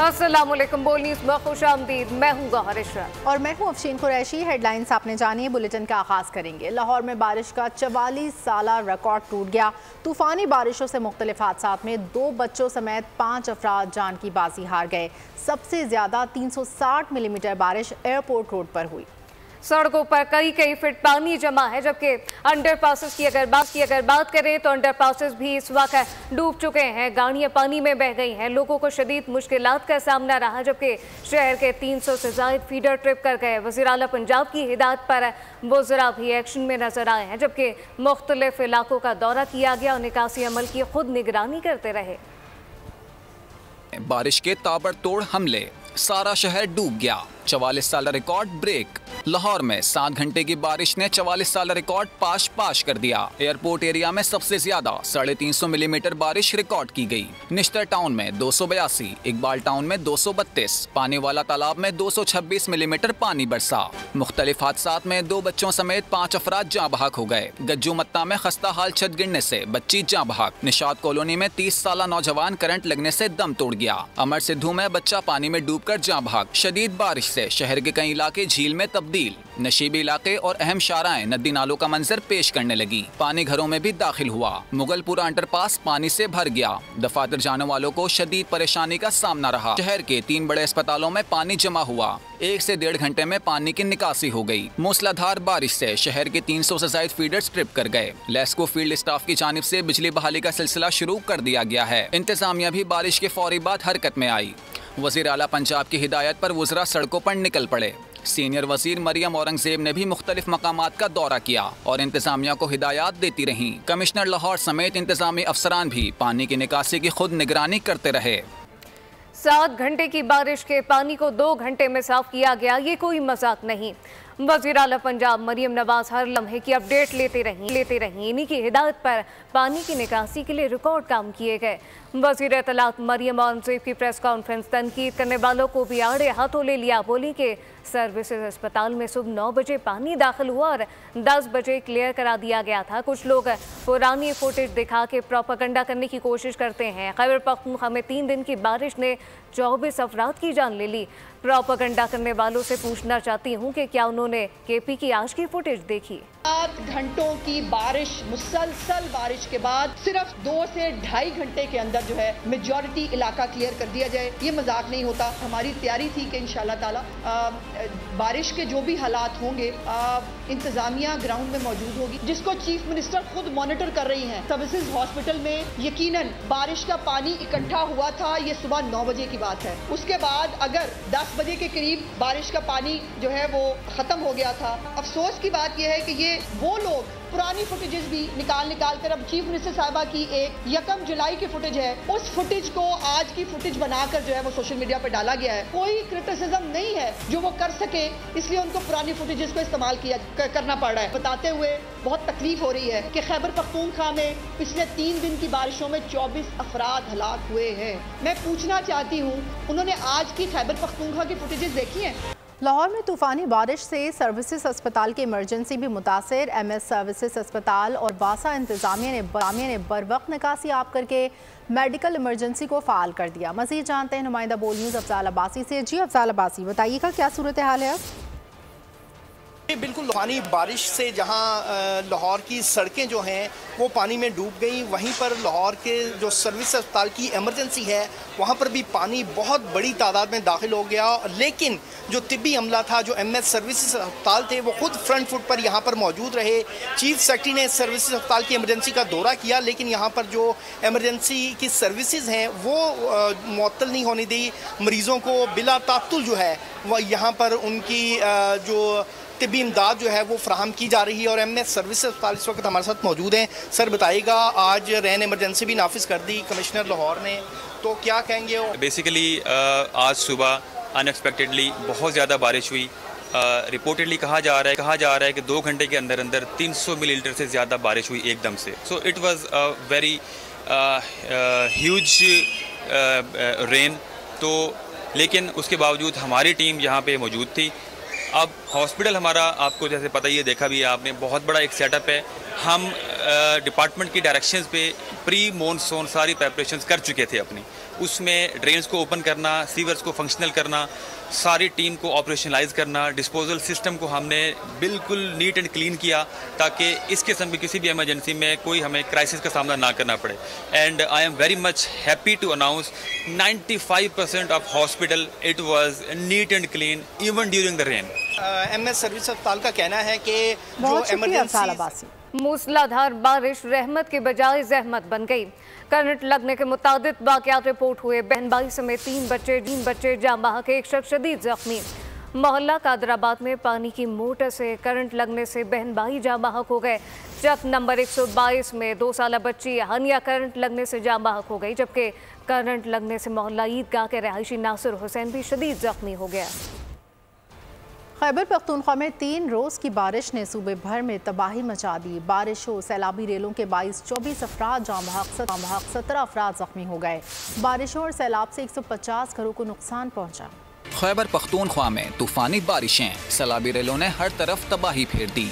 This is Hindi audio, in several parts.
अस्सलामुअलैकुम, बोल न्यूज़ में खुशामदीद। मैं हूँ गौहर इशरत और मैं हूँ अफशीन कुरैशी। हेडलाइंस आपने जानिए, बुलेटिन का आगाज़ करेंगे। लाहौर में बारिश का 44 साला रिकॉर्ड टूट गया। तूफ़ानी बारिशों से मुख्तलिफ हादसात में 2 बच्चों समेत 5 अफराद जान की बाजी हार गए। सबसे ज़्यादा 360 मिलीमीटर बारिश एयरपोर्ट रोड पर हुई। सड़कों पर कई फीट पानी जमा है, जबकि अंडरपासेस की अगर बात करें तो अंडरपासेस भी इस वक्त डूब चुके हैं। गाड़ियां पानी में बह गई हैं। लोगों को शदीद मुश्किलात का सामना रहा, जबकि शहर के 300 से ज़ायद फीडर ट्रिप कर गए। वज़ीर आला पंजाब की हिदायत पर वज़रा भी एक्शन में नजर आए हैं, जबकि मुख्तलिफ इलाकों का दौरा किया गया और निकासी अमल की खुद निगरानी करते रहे। बारिश के ताबड़तोड़ हमले, सारा शहर डूब गया। 44 साल रिकॉर्ड ब्रेक। लाहौर में 7 घंटे की बारिश ने 44 साल रिकॉर्ड पाश कर दिया। एयरपोर्ट एरिया में सबसे ज्यादा 350 मिलीमीटर बारिश रिकॉर्ड की गई। निश्तर टाउन में 282, इकबाल टाउन में 232, पानी वाला तालाब में 226 मिलीमीटर पानी बरसा। मुख्तलिफ हादसात में 2 बच्चों समेत 5 अफराद जाँ बहक हो गए। गज्जू मत्ता में खस्ता हाल छत गिरने से बच्ची जाँ बहक। निशात कॉलोनी में 30 साला नौजवान करंट लगने से दम तोड़ गया। अमर सिद्धू में बच्चा पानी में डूबकर जाँ बहक। शदीद बारिश से शहर के कई इलाके झील में तब्दील। नशीबी इलाके और अहम शाराएं नदी नालों का मंजर पेश करने लगी। पानी घरों में भी दाखिल हुआ। मुगलपुरा अंडरपास पानी से भर गया। दफातर जाने वालों को शदीद परेशानी का सामना रहा। शहर के 3 बड़े अस्पतालों में पानी जमा हुआ। 1 से 1.5 घंटे में पानी की निकासी हो गई। मूसलाधार बारिश से शहर के 300 से ज्यादा फीडर्स ट्रिप कर गए। लेस्को फील्ड स्टाफ की जानिब से बिजली बहाली का सिलसिला शुरू कर दिया गया है। इंतजामिया भी बारिश के फौरी बाद हरकत में आई। वज़ीर आला पंजाब की हिदायत पर वज़रा सड़कों पर निकल पड़े। सीनियर वज़ीर मरियम औरंगज़ेब ने भी मुख्तलिफ मकामात का दौरा किया और इंतजामिया को हिदायत देती रहीं। कमिश्नर लाहौर समेत इंतजामी अफसरान भी पानी की निकासी की खुद निगरानी करते रहे। 7 घंटे की बारिश के पानी को 2 घंटे में साफ किया गया। ये कोई मजाक नहीं। वज़ीर आला पंजाब मरियम नवाज हर लम्हे की अपडेट लेते रहीं। इन्हीं की हिदायत पर पानी की निकासी के लिए रिकॉर्ड काम किए गए। वज़ीर इत्तलात मरियम औरंगज़ेब की प्रेस कॉन्फ्रेंस तनकीद करने वालों को भी आड़े हाथों ले लिया। बोली कि सर्विसेज अस्पताल में सुबह 9 बजे पानी दाखिल हुआ और 10 बजे क्लियर करा दिया गया था। कुछ लोग पुरानी फुटेज दिखा के प्रोपेगेंडा करने की कोशिश करते हैं। खैबर पख्तूनख्वा में 3 दिन की बारिश ने 24 अफराद की जान ले ली। प्रोपेगेंडा करने वालों से पूछना चाहती हूँ कि क्या उन्होंने केपी की आज की फुटेज देखी? 7 घंटों की बारिश, मुसलसल बारिश के बाद सिर्फ 2 से 2.5 घंटे के अंदर जो है मेजॉरिटी इलाका क्लियर कर दिया जाए, ये मजाक नहीं होता। हमारी तैयारी थी कि इंशाल्लाह ताला बारिश के जो भी हालात होंगे इंतजामिया ग्राउंड में मौजूद होगी, जिसको चीफ मिनिस्टर खुद मॉनिटर कर रही हैं। सर्विसेज हॉस्पिटल में यकीनन बारिश का पानी इकट्ठा हुआ था। ये सुबह 9 बजे की बात है। उसके बाद अगर 10 बजे के करीब बारिश का पानी जो है वो खत्म हो गया था। अफसोस की बात यह है कि ये वो लोग पुरानी फुटेजेस भी निकाल कर, अब चीफ मिनिस्टर साहिबा की एक 1 जुलाई की फुटेज है, उस फुटेज को आज की फुटेज बनाकर जो है वो सोशल मीडिया पर डाला गया है। कोई क्रिटिसिज्म नहीं है जो वो कर सके, इसलिए उनको पुरानी फुटेजेस को इस्तेमाल करना पड़ रहा है। बताते हुए बहुत तकलीफ हो रही है कि खैबर पख्तूनख्वा में पिछले 3 दिन की बारिशों में 24 अफराद हलाक हुए हैं। मैं पूछना चाहती हूँ, उन्होंने आज की खैबर पख्तूनख्वा की फुटेजेस देखी हैं? लाहौर में तूफ़ानी बारिश से सर्विसेज अस्पताल की इमरजेंसी भी मुतासर। MS सर्विसेज अस्पताल और वासा इंतजामिया ने बरवक्त निकासी आप करके मेडिकल इमरजेंसी को फ़ाल कर दिया। मज़ीद जानते हैं नुमाइंदा बोल न्यूज़ अफजाल अब्बासी से। जी अफजाल अब्बासी, बताइएगा क्या सूरत हाल है अब? बिल्कुल, तूफ़ानी बारिश से जहां लाहौर की सड़कें जो हैं वो पानी में डूब गई, वहीं पर लाहौर के जो सर्विस अस्पताल की इमरजेंसी है वहां पर भी पानी बहुत बड़ी तादाद में दाखिल हो गया। लेकिन जो तिब्बी अमला था, जो MS सर्विसेज अस्पताल थे, वो खुद फ्रंट फुट पर यहाँ पर मौजूद रहे। चीफ सेक्रेटरी ने सर्विसेज अस्पताल की इमरजेंसी का दौरा किया, लेकिन यहाँ पर जो इमरजेंसी की सर्विसेज हैं वो मुअत्तल नहीं होने दी। मरीज़ों को बिला तात्तुल जो है वह यहाँ पर उनकी जो तिब्बी इमदाद जो है वो फ्राहम की जा रही है। और MS सर्विस अस्पताल इस वक्त हमारे साथ मौजूद हैं। सर बताइएगा, आज रैन इमरजेंसी भी नाफिज कर दी कमिश्नर लाहौर ने, तो क्या कहेंगे? बेसिकली आज सुबह अनएक्सपेक्टेडली बहुत ज़्यादा बारिश हुई। रिपोर्टेडली कहा जा रहा है कि 2 घंटे के अंदर 300 मिलीमीटर से ज़्यादा बारिश हुई एकदम से। So it was very huge rain. तो लेकिन उसके बावजूद हमारी टीम यहाँ पे मौजूद थी। अब हॉस्पिटल हमारा, आपको जैसे पता ही है, देखा भी है आपने, बहुत बड़ा एक सेटअप है। हम डिपार्टमेंट की डायरेक्शंस पे प्री मॉनसून सारी प्रेपरेशंस कर चुके थे अपनी। उसमें ड्रेन्स को ओपन करना, सीवर्स को फंक्शनल करना, सारी टीम को ऑपरेशनलाइज करना, डिस्पोजल सिस्टम को हमने बिल्कुल नीट एंड क्लीन किया ताकि इस किस्म की किसी भी इमरजेंसी में कोई हमें क्राइसिस का सामना ना करना पड़े। And I am very much happy to announce 95% of hospital it was neat and clean even during the rain. MS service अस्पताल का कहना है कि जो इमरजेंसी मूसलाधार बारिश रहमत के बजाय जहमत बन गई। करंट लगने के मुताबिक वाकयात रिपोर्ट हुए। बहन भाई समेत तीन बच्चे जाम बहक, एक शख्स शदीद जख्मी। मोहल्ला कादराबाद में पानी की मोटर से करंट लगने से बहन भाई जाम बहक हो गए। चक नंबर 122 में 2 साल बच्ची हनिया करंट लगने से जाम बहक हो गई, जबकि करंट लगने से मोहल्ला ईदगाह के रहायशी नासिर हुसैन भी शदीद जख्मी हो गया। खैबर पख्तूनख्वा में 3 रोज़ की बारिश ने सूबे भर में तबाही मचा दी। बारिशों सैलाबी रेलों के बाइस 24 अफराद जाम बहक, 17 अफराद जख्मी हो गए। बारिशों और सैलाब से 150 घरों को नुकसान पहुंचा। खैबर पख्तूनख्वा में तूफानी बारिशें, सैलाबी रेलों ने हर तरफ तबाही फेर दी।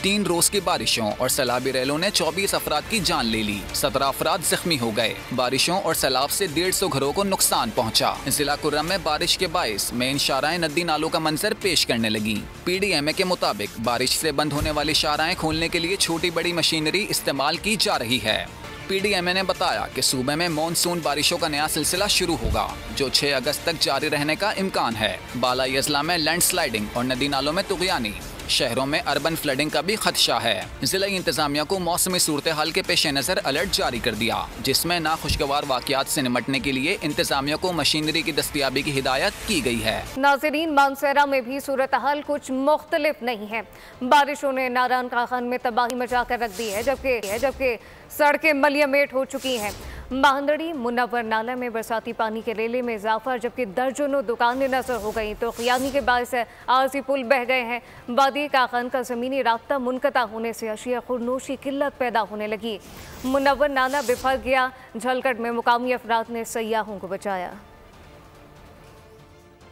3 रोज की बारिशों और सैलाबी रेलों ने 24 अफराद की जान ले ली, 17 अफराद जख्मी हो गए। बारिशों और सैलाब से 150 घरों को नुकसान पहुंचा। जिला कुर्रम में बारिश के बाइस मेन शाराएं नदी नालों का मंजर पेश करने लगी। PDMA के मुताबिक बारिश से बंद होने वाली शाराएं खोलने के लिए छोटी बड़ी मशीनरी इस्तेमाल की जा रही है। PDMA ने बताया कि सूबे में मॉनसून बारिशों का नया सिलसिला शुरू होगा, जो 6 अगस्त तक जारी रहने का इम्कान है। बालाई अजला में लैंडस्लाइडिंग और नदी नालों में तुगयानी, शहरों में अर्बन फ्लडिंग का भी खदशा है। जिला इंतजामिया को मौसमी सूरत हाल के पेश नज़र अलर्ट जारी कर दिया, जिसमें नाखुशगवार वाकयात से निपटने के लिए इंतजामिया को मशीनरी की दस्तयाबी की हिदायत की गई है। नाज़रीन, मानसरा में भी सूरत हाल कुछ मुख्तलिफ नहीं है। बारिशों ने नारायण खान में तबाही मचा कर रख दी है, जबकि सड़कें मलियामेट हो चुकी हैं। माहंदड़ी मुनव्वर नाला में बरसाती पानी के रेले में इजाफा, जबकि दर्जनों दुकानें नजर हो गई तो खियानी के बायस आरजी पुल बह गए हैं। वादी काखान का ज़मीनी राब्ता मुनक़ता होने से अशिया खुरनोशी किल्लत पैदा होने लगी। मुनव्वर नाला बिफर गया। झलकट में मुकामी अफराद ने सयाहों को बचाया।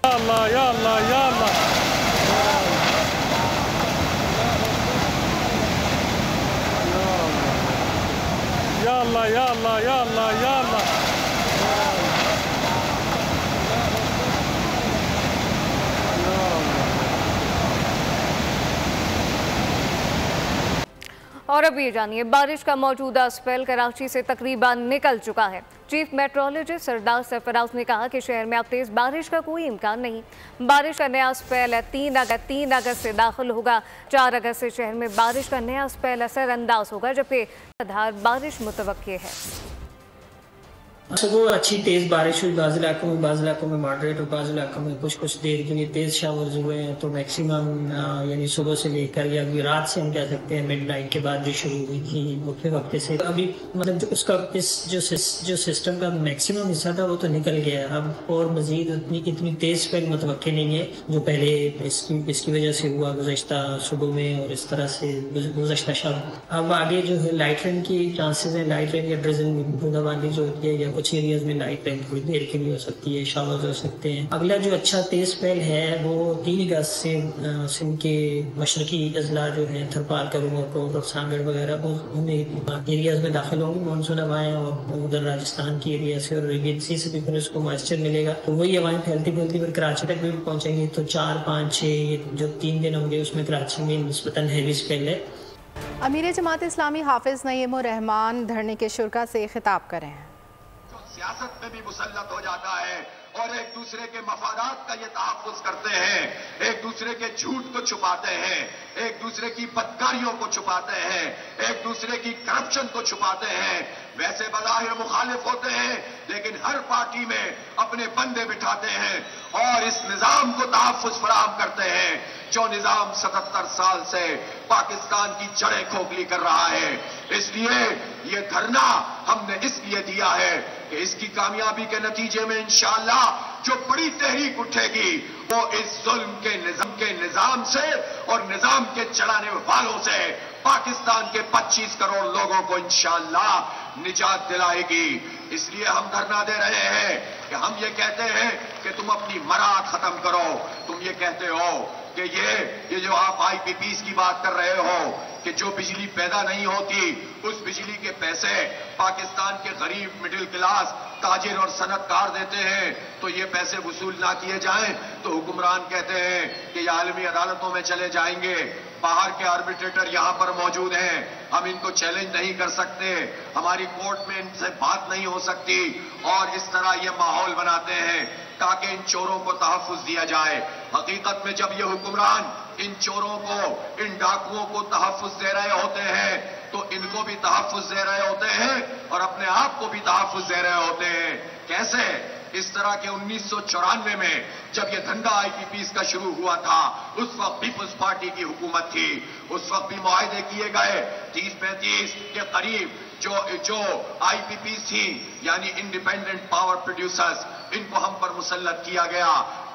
या अल्लाह, या अल्लाह, या अल्लाह। या अल्लाह, या अल्लाह, या अल्लाह, या अल्लाह। और अब ये जानिए, बारिश का मौजूदा स्पेल कराची से तकरीबन निकल चुका है। चीफ मेट्रोलॉजिस्ट सरदार सरफराज ने कहा कि शहर में अब तेज बारिश का कोई इम्कान नहीं। बारिश का नया स्पेल 3 अगस्त से दाखिल होगा। 4 अगस्त से शहर में बारिश का नया स्पेल असरअंदाज होगा, जबकि धार बारिश मुतवक्के है। सुबह अच्छी तेज़ बारिश हुई, बाज़ इलाकों में मॉडरेट और बाज़ इलाकों में कुछ देर के लिए तेज़ शावर्स हुए हैं। तो मैक्सिमम यानी सुबह से लेकर या अभी रात से हम कह सकते हैं मिडनाइट के बाद जो शुरू हुई थी मुख्य वक्त से अभी मतलब जो उसका जो सिस्टम का मैक्सिमम हिस्सा था वो तो निकल गया है। अब और मज़ीद इतनी तेज़ स्पेल मुतवक्के नहीं है जो पहले इसकी वजह से हुआ गुज़श्ता सुबह में और इस तरह से गुज़श्ता शब। अब आगे जो है लाइट रेन की चांसेस हैं, लाइट रेन या ड्रिज़ल बूंदाबांदी जो होती है या कुछ एरियाज में लाइट रेन थोड़ी देर के लिए हो सकती है, शावर्स हो सकते हैं। अगला जो अच्छा तेज स्पेल है वो 3 अगस्त से सिंध के मशरकी अजला जो है थरपाल करूँगा सागड़ वगैरह उन एरियाज में दाखिल होंगी मानसून हवाएं और उधर राजस्थान की एरिया से और अरेबियन सी से भी फिर उसको मॉइस्चर मिलेगा तो वही हवाएं फैलती फिर कराची तक भी पहुँचेंगी। तो 4, 5, 6 जो 3 दिन होंगे उसमें कराची में निस्बतन हैवी स्पेल है। अमीर जमात इस्लामी हाफिज नईम उर रहमान धरने के शुरा से खिताब करें हैं। सियासत में भी मुसल्लत हो जाता है और एक दूसरे के मफादात का ये तहफ़्फ़ुज़ करते हैं, एक दूसरे के झूठ को छुपाते हैं, एक दूसरे की बदकारियों को छुपाते हैं, एक दूसरे की करप्शन को छुपाते हैं। वैसे बज़ाहिर मुखालिफ होते हैं लेकिन हर पार्टी में अपने बंदे बिठाते हैं और इस निज़ाम को तहफ़्फ़ुज़ फराहम करते हैं जो निज़ाम 77 साल से पाकिस्तान की जड़ें खोखली कर रहा है। इसलिए ये धरना हमने इसलिए दिया है कि इसकी कामयाबी के नतीजे में इंशाअल्लाह जो बड़ी तहरीक उठेगी वो इस जुल्म के निजाम से और निजाम के चलाने वालों से पाकिस्तान के 25 करोड़ लोगों को इंशाअल्लाह निजात दिलाएगी। इसलिए हम धरना दे रहे हैं कि हम ये कहते हैं कि तुम अपनी मराद खत्म करो। तुम ये कहते हो कि ये जो आप IPPs की बात कर रहे हो कि जो बिजली पैदा नहीं होती उस बिजली के पैसे पाकिस्तान के गरीब मिडिल क्लास ताजिर और सनतकार देते हैं, तो ये पैसे वसूल ना किए जाएं तो हुक्मरान कहते हैं कि ये आलमी अदालतों में चले जाएंगे, बाहर के आर्बिट्रेटर यहां पर मौजूद हैं, हम इनको चैलेंज नहीं कर सकते, हमारी कोर्ट में इनसे बात नहीं हो सकती, और इस तरह ये माहौल बनाते हैं ताकि इन चोरों को तहफ्फुज दिया जाए। हकीकत में जब ये हुक्मरान इन चोरों को, इन डाकुओं को तहफ्फुज दे रहे होते हैं तो इनको भी तहफ्फुज दे रहे होते हैं और अपने आप को भी तहफ्फुज दे रहे होते हैं। कैसे? इस तरह के 1994 में जब ये धंधा आईपीपीस का शुरू हुआ था, उस वक्त पीपल्स पार्टी की हुकूमत थी, उस वक्त भी मुआहदे किए गए 30-35 के करीब जो आईपीपीस थी, यानी इंडिपेंडेंट पावर प्रोड्यूसर्स, इनको हम पर मुसल्लत किया गया,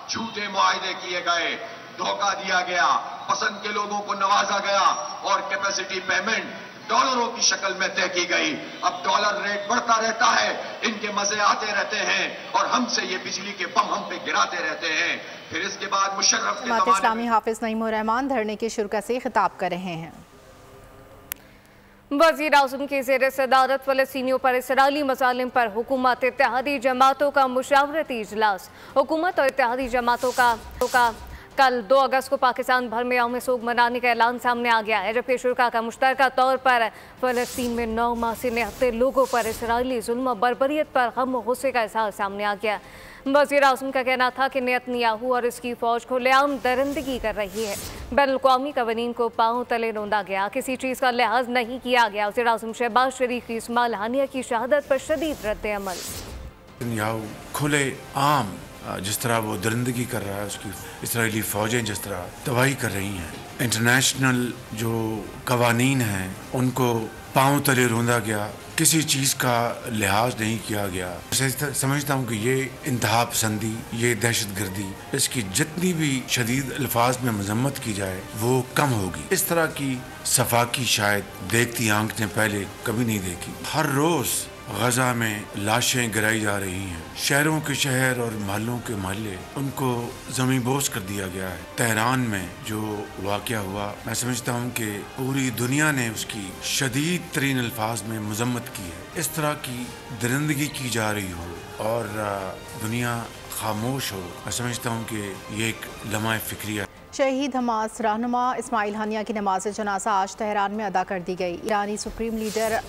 झूठे मुआहदे किए गए, धोखा दिया गया, पसंद के लोगों को नवाजा गया और कैपेसिटी पेमेंट डॉलरों की शक्ल में तय की गई। अब डॉलर रेट बढ़ता रहता है, इनके मजे आते रहते हैं और हमसे ये बिजली के बम हम पे गिराते रहते हैं। फिर इसके बाद मुशर्रफ के ज़माने इस्लामी हाफिज नईमुर रहमान धरने के शुरा से खिताब कर रहे हैं। वज़ीर आज़म की ज़ेर सदारत फ़लस्तीनियों पर इसराइली मसालिम पर हुकूमत इत्तेहादी जमातों का मुशावरती इजलास। हुकूमत और इत्तेहादी जमातों का कल 2 अगस्त को पाकिस्तान भर में यौम सोग मनाने का ऐलान सामने आ गया है, जबकि शुरा का मुश्तरका तौर पर फ़लस्तीन में 9 माह से निहत्ते लोगों पर इसराइली जुल्म बर्बरियत पर गम और गुस्से का इज़हार सामने आ गया। वज़ीर आज़म का कहना था कि नेतन्याहू और इसकी फ़ौज खुलेआम दरिंदगी कर रही है, बैनुल-अक़वामी कवानीन को पाँव तले रौंदा गया, किसी चीज़ का लिहाज नहीं किया गया। वज़ीर आज़म शहबाज शरीफ की इस्माइल हानिया की शहादत पर शदीद रद्द-ए-अमल। नेतन्याहू खुले आम जिस तरह वो दरिंदगी कर रहा है, उसकी इसराइली फ़ौजें जिस तरह तबाही कर रही हैं, इंटरनेशनल जो कवानीन हैं उनको पाँव तले रौंदा गया, किसी चीज़ का लिहाज नहीं किया गया। समझता हूँ कि ये इंतहा पसंदी, ये दहशत गर्दी, इसकी जितनी भी शदीद अल्फाज में मजम्मत की जाए वो कम होगी। इस तरह की सफाकी शायद देखती आंख ने पहले कभी नहीं देखी। हर रोज़ गजा में लाशें गिराई जा रही हैं, शहरों के शहर और महलों के महल्ले उनको ज़मींबोस कर दिया गया है। तेहरान में जो वाक़या हुआ, मैं समझता हूँ कि पूरी दुनिया ने उसकी शदीद तरीन अल्फाज में मजम्मत की है। इस तरह की दरिंदगी की जा रही हो और दुनिया खामोश हो, मैं समझता हूँ कि ये एक लम्हा फ़िक्रिया। शहीद हमास रहनुमा इस्माइल हानिया की नमाज जनाजा आज तेहरान में अदा कर दी गई। ईरानी सुप्रीम लीडर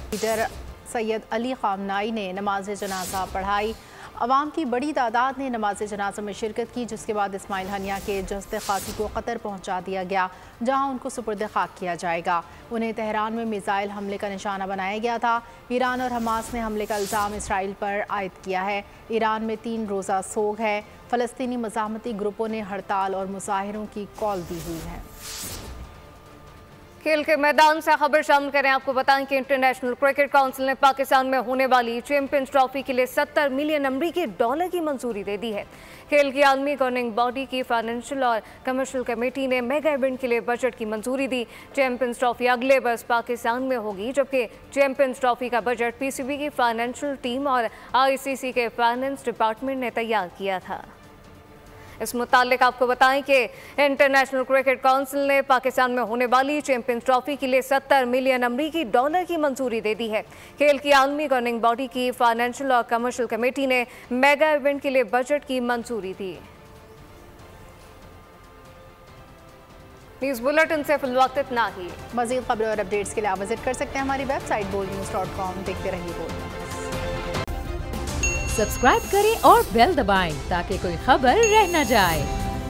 सैयद अली ख़ामनाई ने नमाज जनाजा पढ़ाई। अवाम की बड़ी तादाद ने नमाज जनाजा में शिरकत की, जिसके बाद इस्माइल हानिया के जस्द खाकी को कतर पहुँचा दिया गया, जहाँ उनको सुपुर्द खाक किया जाएगा। उन्हें तेहरान में मिसाइल हमले का निशाना बनाया गया था। ईरान और हमास ने हमले का इल्ज़ाम इसराइल पर आयद किया है। ईरान में 3 रोज़ा सोग है। फ़लस्तीनी मज़ाहमती ग्रुपों ने हड़ताल और मुजाहिरों की कॉल दी हुई है। खेल के मैदान से खबर शामिल करें। आपको बताएं कि इंटरनेशनल क्रिकेट काउंसिल ने पाकिस्तान में होने वाली चैंपियंस ट्रॉफी के लिए 70 मिलियन अमरीकी डॉलर की मंजूरी दे दी है। खेल की आलमी गवर्निंग बॉडी की फाइनेंशियल और कमर्शियल कमेटी ने मेगा इवेंट के लिए बजट की मंजूरी दी। चैंपियंस ट्रॉफी अगले बरस पाकिस्तान में होगी, जबकि चैंपियंस ट्रॉफी का बजट पीसीबी की फाइनेंशियल टीम और आईसीसी के फाइनेंस डिपार्टमेंट ने तैयार किया था। इस मुतालिक आपको बताएं कि इंटरनेशनल क्रिकेट काउंसिल ने पाकिस्तान में होने वाली चैंपियंस ट्रॉफी के लिए 70 मिलियन अमरीकी डॉलर की मंजूरी दे दी है। खेल की आलमी गवर्निंग बॉडी की फाइनेंशियल और कमर्शियल कमेटी ने मेगा इवेंट के लिए बजट की मंजूरी दी। न्यूज़ बुलेटिन से फिलवक्त इतना ही। मज़ीद खबरें और अपडेट्स के लिए आप विजिट कर सकते हैं हमारी वेबसाइट boldnews.com। देखते रहिए बोल्ड। सब्सक्राइब करें और बेल दबाएं ताकि कोई खबर रह न जाए।